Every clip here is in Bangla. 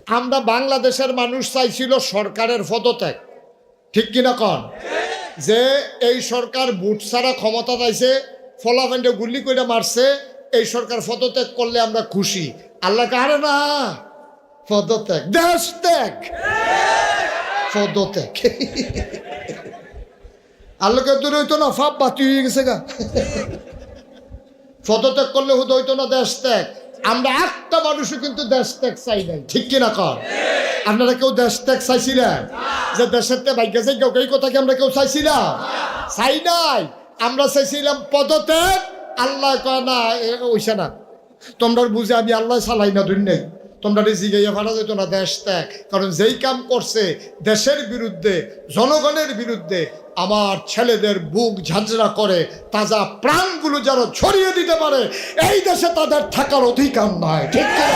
আমরা বাংলাদেশের মানুষ চাইছিল সরকারের পদত্যাগ, ঠিক কিনা কন? যে এই সরকার বুট ছাড়া ক্ষমতা পাইছে, ফলাফেন্ডে গুলি করে মারছে, এই সরকার পদত্যাগ করলে আমরা খুশি। আল্লাহ কারে না, পদত্যাগ, দেশ ত্যাগ, পদত্যাগ। আল্লাহকে দূরে হইতো না, ফাপ বাতি হয়ে গেছে গা। পদত্যাগ করলে হইতো না দেশ ত্যাগ। আমরা একটা মানুষও কিন্তু দেশ ত্যাগ চাই নাই, ঠিক কিনা কর? আপনারা কেউ দেশ ত্যাগ চাইছিলেন? যে দেশের ত্যাগ ভাগ্য চাই কেউ, এই কথা কি আমরা কেউ চাইছিলাম? চাই নাই। আমরা চাইছিলাম পদত্যাগ। আল্লাহ কয় না, ওইসা না, তোমরা বুঝে আমি আল্লাহ চালাই না, দুই নেই, তোমরা জিগাইয়া ফাটা যেত না দেশ ত্যাগ। কারণ যেই কাম করছে দেশের বিরুদ্ধে, জনগণের বিরুদ্ধে, আমার ছেলেদের বুক ঝাঁঝরা করে তাজা প্রাণগুলো যেন ছড়িয়ে দিতে পারে, এই দেশে তাদের থাকার অধিকার নয়, ঠিক কি?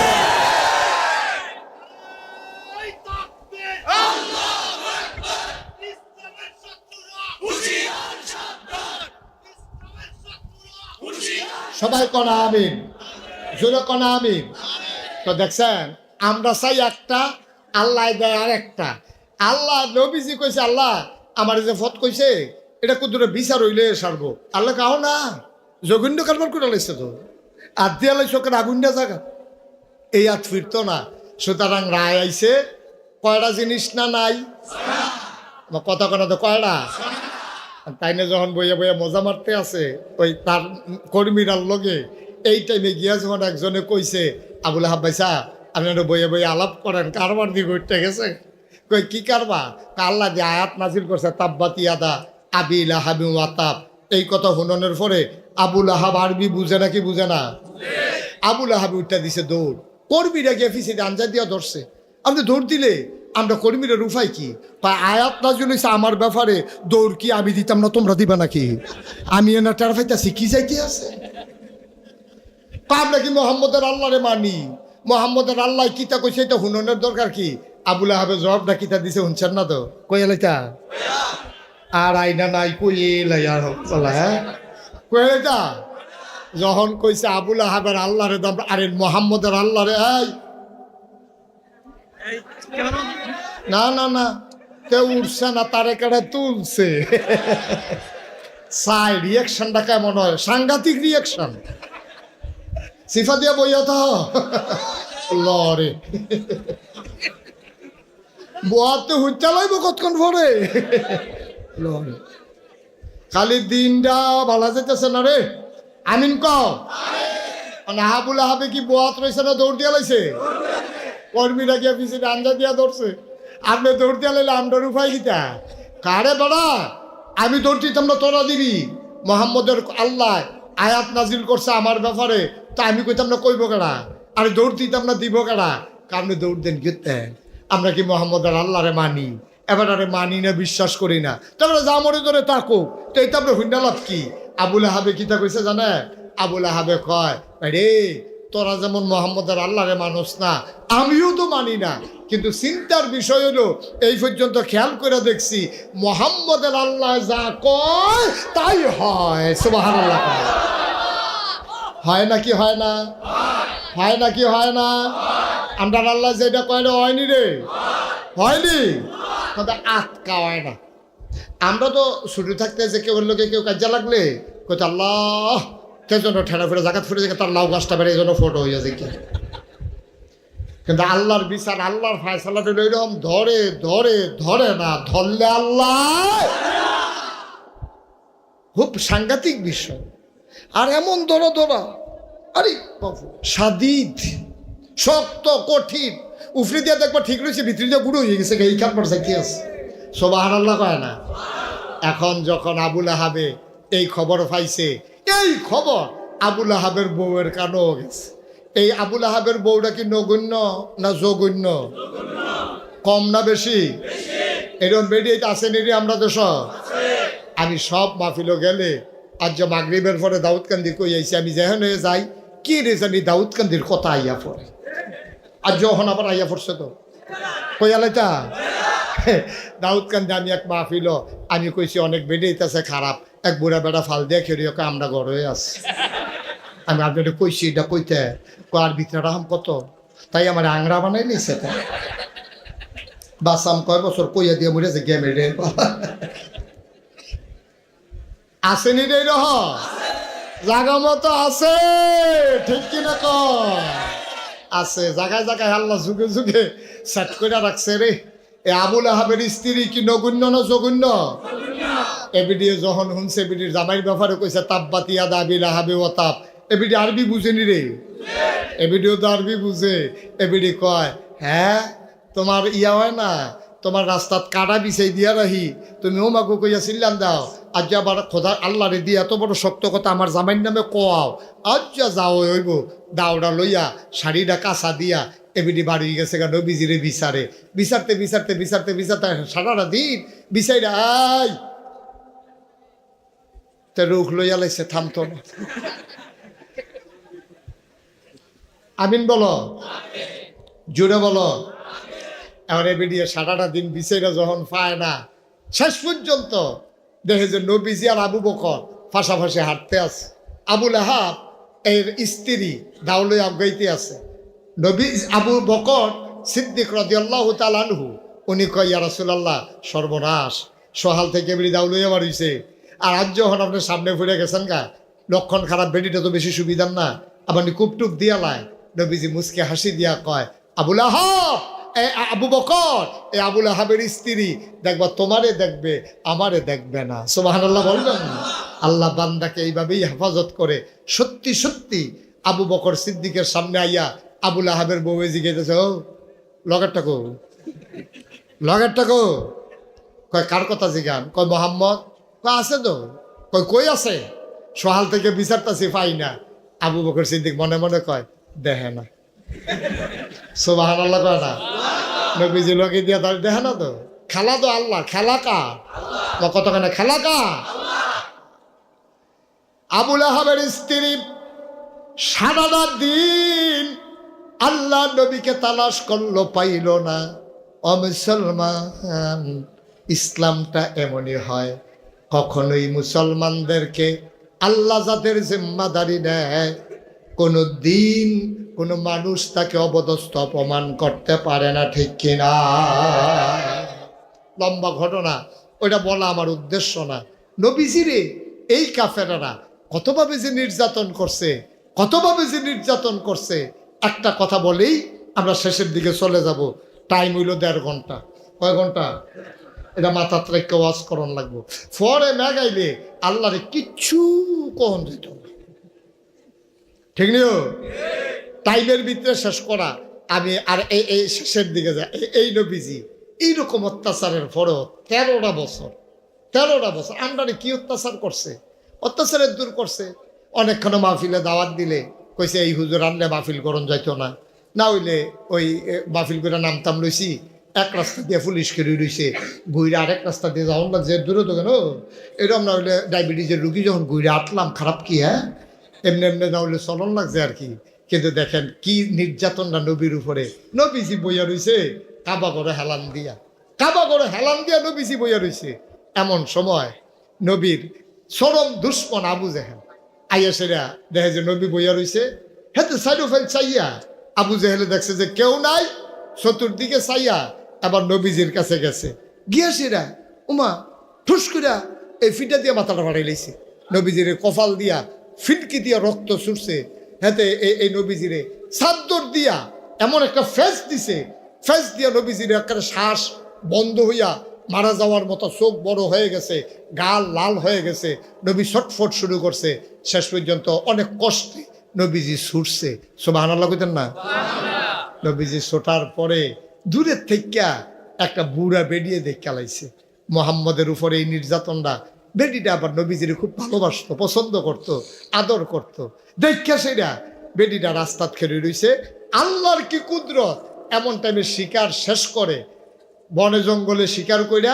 সবাই কনা আমিন, জোরে কনা আমিন। তো দেখছেন, আমরা চাই একটা, আল্লাহ দেয় আর একটা। আল্লাহ নবীজি কইছে, আল্লাহ আমার যে ফত কইছে এটা কুদুরে বিচার হইলে সারবো। আল্লাহ কাও না, জঘন্য কারবার করে লাইছে তো, আর দিয়া লাইছ কেন আগুন্ডা জায়গা, এই আর ফিরতো না। সুতরাং রায় আইছে, কয়টা জিনিস না নাই, কথা কেন তো কয়টা। তাই না যখন বইয়া বইয়া মজা মারতে আছে ওই তার কর্মীরার লগে, এই টাইমে গিয়া যখন একজনে কইছে, আবুল আহাব ভাইসা আপনারা বইয়া বইয়া আলাপ করেন, কারবার দিয়ে ঘুরতে গেছে। কই কি কারবা? আল্লাহ যে আয়াত নাজিল করছে, তাব্বাতি আদা আবি লাহাবি ওয়াতাব, এই কথা হুননের পরে আবুল আহাব আরবি বুঝে নাকি বুঝে না, আবুল আহাবি উঠটা দিছে দৌড়। কর্মীরা গিয়ে ফিসিতে আঞ্জা দিয়া ধরছে। আপনি দৌড় দিলে আমরা কর্মীরা রুফাই কি? আয়াত নাজিল হইছে আমার ব্যাপারে, দৌড় কি আমি দিতাম না তোমরা দিবা নাকি? আমি এনা টের পাইতাছি কি যাইতে আছে। আমরা কি মোহাম্মদের আল্লাহরে মানি? মোহাম্মদের আল্লাহ কিতা কইছে এটা হুননের দরকার কি? আবুল আহাবের জবাবটা কিতা দিছে শুনছেন না তো? কই এলাইতা আর আইনা নাই, কই এলাই আর হ্যাঁ কই এলাইতা। যখন কইছে আবুল আহাবের আল্লাহরে দাম, আরে মোহাম্মদের আল্লাহরে, না না না, কেউ উঠছে না, তারে কেটে তুলছে। সাই রিয়াকশনটা কেমন হয়? সাংঘাতিক রিয়াকশন। সিফা দিয়া বইয়া তো লরে বোয়াতে হুইচা লাইব কতক্ষণ পরে। খালি দিনটা ভালো যেতেছে না রে, আমিন কও। আবুল আহাবে কি বোয়াত রয়েছে না দৌড় দিয়া লাইছে? কর্মীরা গিয়া পিছিয়ে আঞ্জা দিয়া ধরছে। আপনি দৌড় দিয়া লাইলে আমরা রুফাই গীতা কারে বড়া, আমি দৌড় দিতাম না, তোরা দিবি। মোহাম্মদের আল্লাহ আয়াত নাজিল করছে আমার ব্যাপারে, তা আমি কইতাম না কইব কেডা? আরে দৌড় দিতাম না দিব কেডা? কারণে দৌড় দেন গেতে। আমরা কি মোহাম্মদের আল্লাহরে মানি? এবার আরে মানি না, বিশ্বাস করি না, তারপরে যা মরে ধরে তাকো, তো এইটা আমরা হুন্ডা লাভ কি? আবুল আহাবে কিতা কইছে জানে? আবুল আহাবে কয়, রে তোরা যেমন মোহাম্মদের আল্লাহরে মানুষ না, আমিও তো মানি না, কিন্তু চিন্তার বিষয় হলো এই পর্যন্ত খেয়াল করে দেখছি মোহাম্মদের আল্লাহ যা কয় তাই হয়। সুবহানাল্লাহ। হয় নাকি হয় না? হয় নাকি হয় না? আমরা আল্লাহ যেটা কয় না হয়নি রে, হয়নি, তবে আটকা হয় না। আমরা তো শুরু থাকতে যে কেউ লোকে কেউ কাজে লাগলে কইতে আল্লাহ কে জন্য ঠেলা ফেলে জায়গা ফুটে যায়, তার লাউ গাছটা বেড়ে এই জন্য ফটো হয়ে যায় কি। কিন্তু আল্লাহর বিচার, আল্লাহর ফায়সালাটা এরকম ধরে ধরে ধরে না, ধরলে আল্লাহ খুব সাংঘাতিক বিষয়। আর এমন ধরা ধরা, আরে বাবু সাদিদ, শক্ত কঠিন, উফরি দিয়ে দেখবা ঠিক রয়েছে, ভিতরি দিয়ে গুঁড়ো হয়ে গেছে, এই খাবার কি আছে। সুবহানাল্লাহ কয় না? এখন যখন আবুল আহাবে এই খবর পাইছে, এই খবর আবুল আহাবের বউয়ের কানও গেছে। এই আবুল আহাবের বউটা কি নগণ্য না জঘন্য? কম না বেশি? এরকম বেরিয়ে আসেনি রে আমরা দেশ। আমি সব মাহফিলও গেলে আজ যে মাগরিবের পরে দাউদকান্দি কই আইছি, আমি যেখানে যাই কি রে জানি দাউদকান্দির কথা আইয়া পড়ে। আর যখন আবার আইয়া পড়ছে তো কই আলাইতা দাউদকান্দি। আমি এক মাহফিল আমি কইছি অনেক বেড়েইতেছে খারাপ, এক বুড়া বেড়া ফাল দিয়ে খেয়ে আমরা ঘরে আছি। আমি আপনাদের কইছি এটা কইতে, আর ভিতরে রাহাম কত তাই আমার আংরা বানাই নিছে। বাসাম কয় বছর কইয়া দিয়ে মরেছে গেমে রে আসেনি রে রহ জাগা মতো আছে, ঠিক কিনা কয় আছে, জায়গায় জায়গায় আল্লাহ যুগে যুগে সেট করে রাখছে রে। এ আবুল আহাবের স্ত্রী কি নগণ্য না জঘন্য? এবিডি যখন শুনছে এবিডির জামাইয়ের ব্যাপারে কইছে তাব্বাতিয়া দাবিল আহাবে ও তাপ, এবিডি আরবি বুঝেনি রে, এবিডিও তো আরবি বুঝে। এবিডি কয় হ্যাঁ তোমার ইয়া হয় না, তোমার রাস্তাত কাটা বিছাই দিয়া রাহি, তুমি ও মাগো কইয়া চিল্লান দাও, আজ আবার খোদা আল্লাহ রে দিয়ে এত বড় শক্ত কথা আমার জামাইয়ের নামে কোয়াও, আজ যাও হইব দাওড়া লইয়া শাড়িটা কাঁচা দিয়া এবিডি বাড়ি গেছে গা নবীজিরে বিচারে, বিচারতে বিচারতে বিচারতে বিচারতে সারাটা দিন বিচাইরা আই তে রুখ লইয়া লাইছে, থামতো না। আমিন বলো, জুড়ে বলো। এবার এবিডি সারাটা দিন বিচাইরা যখন পায় না, শেষ পর্যন্ত দেখে যে নবীজি আর আবু বকর পাশাপাশি হাঁটতে আছে, আবুল আহাব এর স্ত্রী দাউলে আগাইতে আছে, নবী আবু বকর সিদ্দিক রাদিয়াল্লাহু তাআলা আনহু উনি কয় ইয়া রাসূলুল্লাহ সর্বনাশ, সহাল থেকে এবিডি দাউলইয়া বাড়িছে, আর আজ যখন আপনার সামনে ফুরে গেছেন গা লক্ষণ খারাপ, বেডিটা তো বেশি সুবিধার না, আপনি কুপটুপ দিয়া লাই। নবীজি মুসকে হাসি দিয়া কয় আবুল আহাব আবু বকর এ আবুল আহাবের স্ত্রী দেখবা তোমারে দেখবে আমারে দেখবে না। সুবহানাল্লাহ বলবেন না? আল্লাহ বান্দাকে এইভাবেই হেফাজত করে। সত্যি সত্যি আবু বকর সিদ্দিকের সামনে আইয়া আবুল আহাবের বউ জিজ্ঞেস ও লগেরটা কো, লগেরটা কো, কয় কার কথা জিগান, কয় মোহাম্মদ, কয় আছে তো, কয় কই আছে, সহাল থেকে বিচারতাছি পাই না। আবু বকর সিদ্দিক মনে মনে কয় দেখে না। সুবহানাল্লাহ কয় না? নবীজি লোকে দিয়া তার দেখে না তো, খেলা তো আল্লাহ, খেলা কার? কতখানে খেলা কার? আবুল আহাবের স্ত্রী সারাটা দিন আল্লাহ নবীকে তালাশ করলো, পাইল না। ও মুসলমান, ইসলামটা এমনই হয়, কখনোই মুসলমানদেরকে আল্লাহ যাদের জিম্মাদারি নেয় কোনো দিন কোনো মানুষ তাকে অবদস্থ অপমান করতে পারে না, ঠিক কিনা? লম্বা ঘটনা, ওইটা বলা আমার উদ্দেশ্য না। নবীজিরে এই কাফেরারা কতভাবে যে নির্যাতন করছে, কতভাবে যে নির্যাতন করছে, একটা কথা বলেই আমরা শেষের দিকে চলে যাব। টাইম হইল 1.5 ঘন্টা। কয় ঘন্টা? এটা মাথার রেখে ওয়াজ করণ লাগবো। ফরে মেগাইলে আল্লাহরে কিচ্ছু কখন দিত না, ঠিক নিও? টাইমের ভিতরে শেষ করা। আমি আর এই শেষের দিকে যাই। এই নবীজি এইরকম অত্যাচারের পরেও 13টা বছর আমরারে কি অত্যাচার করছে, অত্যাচারের দূর করছে। অনেকক্ষণ মাহফিলে দাওয়াত দিলে কইছে এই হুজুর আনলে মাহফিল করণ যাইতো না, না হইলে ওই মাহফিল করে নামতাম লইছি, এক রাস্তা দিয়ে পুলিশ কেড়ে রইছে, ঘুরে আরেক রাস্তা দিয়ে যাওয়ান লাগছে, দূরে তো কেন এরকম না হইলে ডায়াবেটিসের রুগী যখন ঘুরে আটলাম, খারাপ কি? হ্যাঁ এমনি এমনি না হইলে চলন লাগছে আর কি। কিন্তু দেখেন কি নির্যাতনটা নবীর উপরে। নবীজি বইয়া রইছে কাবা করে হেলান দিয়া, কাবা করে হেলান দিয়া নবীজি বইয়া রইছে। এমন সময় নবীর চরম দুশ্মন আবু জেহেল আইয়া সেরা দেখে যে নবী বইয়া রইছে, হেতে সাইড ফাইল চাইয়া আবু জেহেলে দেখছে যে কেউ নাই, চতুর্দিকে চাইয়া আবার নবীজির কাছে গেছে, গিয়া সেরা উমা ঠুস করিয়া এই ফিটা দিয়ে মাথাটা বাড়াই লাইছে, নবীজির কপাল দিয়া ফিটকি দিয়া রক্ত ছুটছে। হেতে এই নবীজিরে চাদর দিয়া এমন একটা ফেস দিছে, ফেস দিয়া নবীজির একটা শ্বাস বন্ধ হইয়া মারা যাওয়ার মতো, চোখ বড় হয়ে গেছে, গাল লাল হয়ে গেছে, নবী ছটফট শুরু করছে। শেষ পর্যন্ত অনেক কষ্টে নবীজি ছুটছে। সুবহানাল্লাহ কইতেন না? নবীজি ছোটার পরে দূরের থেকে একটা বুড়া বেরিয়ে দেখে লাইছে মোহাম্মদের উপরে এই নির্যাতনটা। বেডিটা আবার নবীজির খুব ভালোবাসতো, পছন্দ করত, আদর করত। দেখা সেটা বেডিটা রাস্তাত খেলে রইছে। আল্লাহর কি কুদরত, এমন টাইমে শিকার শেষ করে বনে জঙ্গলে শিকার কইরা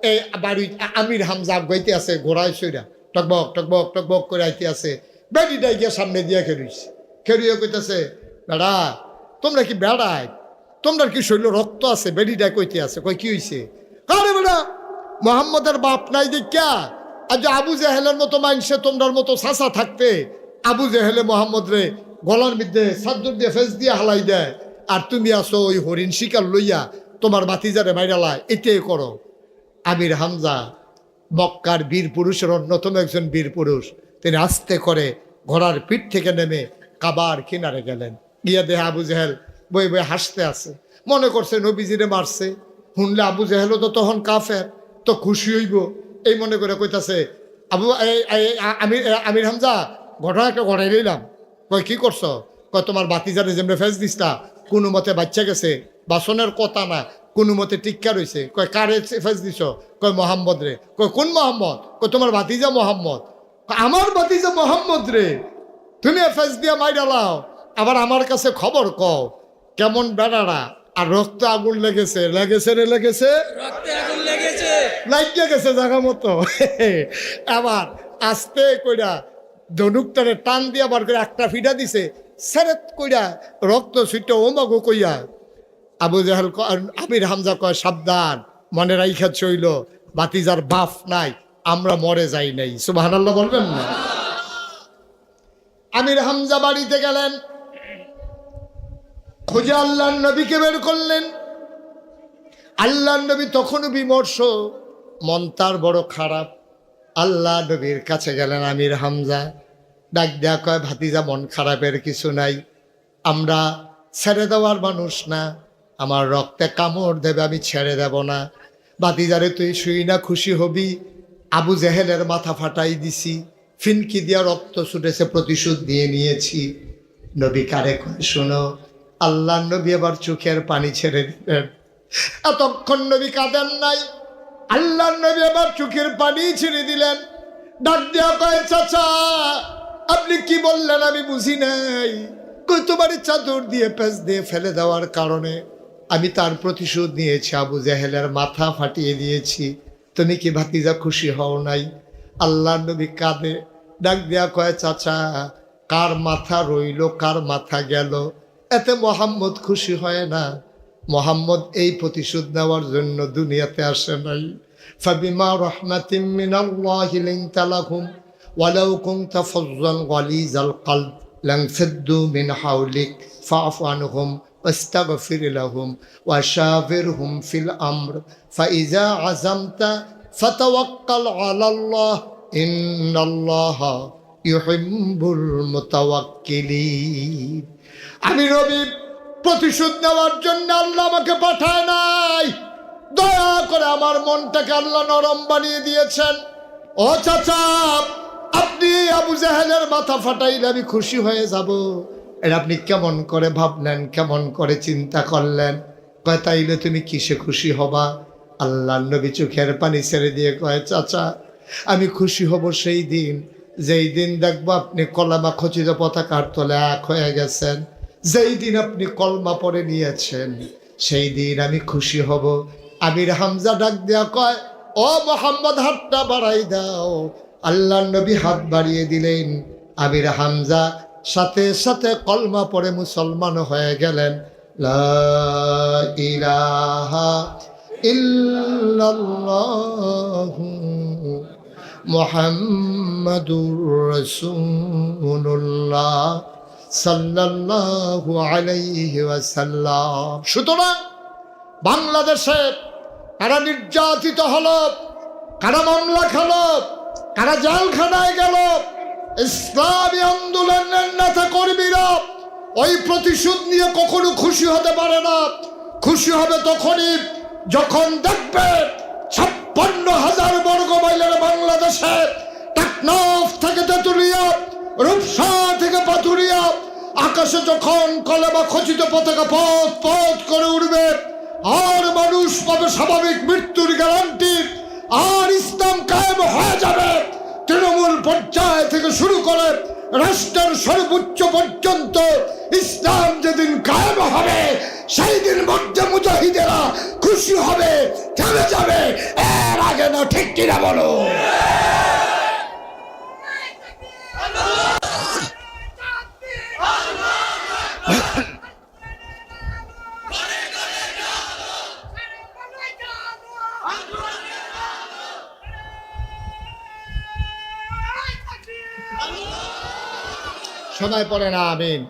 এই বাড়ি আমির হামজা গাইতে আছে, ঘোড়ায় সইরা টকবক টকবক টকবক করে আইতে আছে। বেডিটা গিয়া সামনে দিয়া খেলুইছে, খেলুইয়া কইতেছে বেড়া তোমরা কি বেড়ায়, তোমরা কি শৈল রক্ত আছে? বেডিটা কইতে আছে, কই কি হইছে? আরে বেড়া মোহাম্মদের বাপ নাই দেখা আজ আবু জেহেলের মতো মাইনসে তোমরার মতো চাচা থাকতে আবু জেহেলে মোহাম্মদ রে গলার মধ্যে সাদ্দুর দিয়ে ফেস দিয়ে হালাই দেয়, আর তুমি আসো ওই হরিণ শিকার লইয়া তোমার ভাতিজারে মাইরালা, এটাই করো। আমির হামজা মক্কার বীর পুরুষের অন্যতম একজন বীর পুরুষ। তিনি আস্তে করে ঘোড়ার পিঠ থেকে নেমে কাবার কিনারে গেলেন। গিয়া দেহে আবু জেহেল বই বই হাসতে আছে। মনে করছে নবীজিরে মারছে। শুনলে আবু জেহেলও তো তখন কাফের, তো খুশি হইব এই মনে করে কইতাছে, আমির হামজা ঘটনা একটা ঘটাই লইলাম। কয় কি করছো? কয় তোমার বাতিজারে যেমনি ফেস দিসটা কোনো মতে বাচ্চা গেছে, বাসনের কথা না, কোনো মতে টিক্কা রয়েছে। কয় কারে ফেস দিছ? কয় মোহাম্মদ রে। কয় কোন মোহাম্মদ? কয় তোমার বাতিজা মোহাম্মদ। আমার বাতিজা মোহাম্মদ রে, তুমি ফেস দিয়া মাইরালাও, আবার আমার কাছে খবর কও কেমন বেড়ারা। আর রক্ত আগুন লেগেছে, লেগেছে রে লেগেছে, রক্তে আগুন লেগেছে, লাগিয়ে গেছে জায়গা মতো। আবার আস্তে কইরা ধনুকটারে টান দিয়া বার করে একটা ফিডা দিছে, সেরেত কইরা রক্ত ছুটে ওমাগো কইয়া আবু জাহেল আমির হামজা কয় সাবধান, মনে রাইখা চইল বাতিজার বাপ নাই, আমরা মরে যাই নাই। সুবহানাল্লাহ বলবেন না? আমির হামজা বাড়িতে গেলেন, খুঁজে আল্লাহর নবীকে বের করলেন। আল্লাহর নবী তখনও বিমর্ষ, মন তার বড় খারাপ। আল্লাহ নবীর কাছে গেলেন আমির হামজা, ডাক দেয়া কয় ভাতিজা মন খারাপের কিছু নাই, আমরা ছেড়ে দেওয়ার মানুষ না, আমার রক্তে কামড় দেবে, আমি ছেড়ে দেব না। ভাতিজারে তুই শুই না খুশি হবি, আবু জেহেলের মাথা ফাটাই দিছি, ফিনকি দিয়া রক্ত ছুটেছে, প্রতিশোধ দিয়ে নিয়েছি। নবী কারে কয় শোনো, আল্লাহ নবী এবার চোখের পানি ছেড়ে দিলেন। এতক্ষণ নবী কাঁদেন নাই, আল্লাহ নবী এবার চোখের পানি ছেড়ে দিলেন। ডাক দেয়া কয় চাচা আপনি কি বললেন আমি বুঝি নাই। কই তোমার চাদর দিয়ে পেঁচ দিয়ে ফেলে দেওয়ার কারণে আমি তার প্রতিশোধ নিয়েছি, আবু জেহেলের মাথা ফাটিয়ে দিয়েছি। তুমি কি ভাতিজা খুশি হও নাই? আল্লাহ নবী কাঁদে। ডাক দেয়া কয় চাচা কার মাথা রইল কার মাথা গেল, এতে মোহাম্মদ খুশি হয় না। মোহাম্মদ এই প্রতিশোধ নেওয়ার জন্য দুনিয়াতে আসে নাই। ফাবিমা রাহমাতিম মিনাল্লাহি লিনতা লাহুম ওয়ালাউ কুনতা ফাজ্জান গালিজাল কলব লানফাদ্দু মিন হাওলিক ফাআফু আনহুম ওয়াস্তাগফির লাহুম ওয়াশাবিরহুম ফিল আমর ফাইজা আযামতা ফাতাওয়াক্কাল আলাল্লাহ ইন্নাল্লাহা ইউহিব্বুল মুতাওয়াক্কিলিন। আমি নবী প্রতিশোধ নেওয়ার জন্য আল্লাহ আমাকে পাঠায় নাই, দয়া করে আমার মনটাকে আল্লাহ নরম বানিয়ে দিয়েছেন। ও চাচা আপনি আবু জেহেলের মাথা ফাটাইলে আমি খুশি হয়ে যাব, এটা আপনি কেমন করে ভাবলেন, কেমন করে চিন্তা করলেন? কয় তাইলে তুমি কিসে খুশি হবা? আল্লাহ নবী চোখের পানি ছেড়ে দিয়ে কয় চাচা আমি খুশি হব সেই দিন যেই দিন দেখবো আপনি কলমা খচিত পতাকার তলে এক হয়ে গেছেন, যেই দিন আপনি কলমা পড়ে নিয়েছেন সেই দিন আমি খুশি হব। আমির হামজা ডাক দেয়া কয় ও মোহাম্মদ হাতটা বাড়াই দাও। আল্লাহ নবী হাত বাড়িয়ে দিলেন, আমির হামজা সাথে সাথে কলমা পড়ে মুসলমান হয়ে গেলেন। লা ইলাহা ইল্লাল্লাহু মুহাম্মাদুর রাসূলুল্লাহ সাল্লাল্লাহু আলাইহি ওয়াসাল্লাম। সুতরাং বাংলাদেশে কারা নির্যাতিত হলো, কারা মামলা খেলো, কারা জেলখানায় গেল, ইসলামী আন্দোলনের নেতা কর্মীরা ওই প্রতিশোধ নিয়ে কখনো খুশি হতে পারে না। খুশি হবে তখনই যখন দেখবে 56,000 বর্গ মাইলের বাংলাদেশে টেকনাফ থেকে তেঁতুলিয়া, রূপসা থেকে পাথুরিয়া আকাশে যখন কলেমা খচিত পতাকা পথ পথ করে উঠবে, আর মানুষ পাবে স্বাভাবিক মৃত্যুর গ্যারান্টি, আর ইসলাম কায়েম হয়ে যাবে। তৃণমূল পর্যায় থেকে শুরু করে রাষ্ট্রের সর্বোচ্চ পর্যন্ত ইসলাম যেদিন কায়েম হবে সেই দিন মধ্যে মুজাহিদেরা খুশি হবে, থেমে যাবে। এর আগে না, ঠিক কিনা বলো? সবাই পড়ে না আমিন।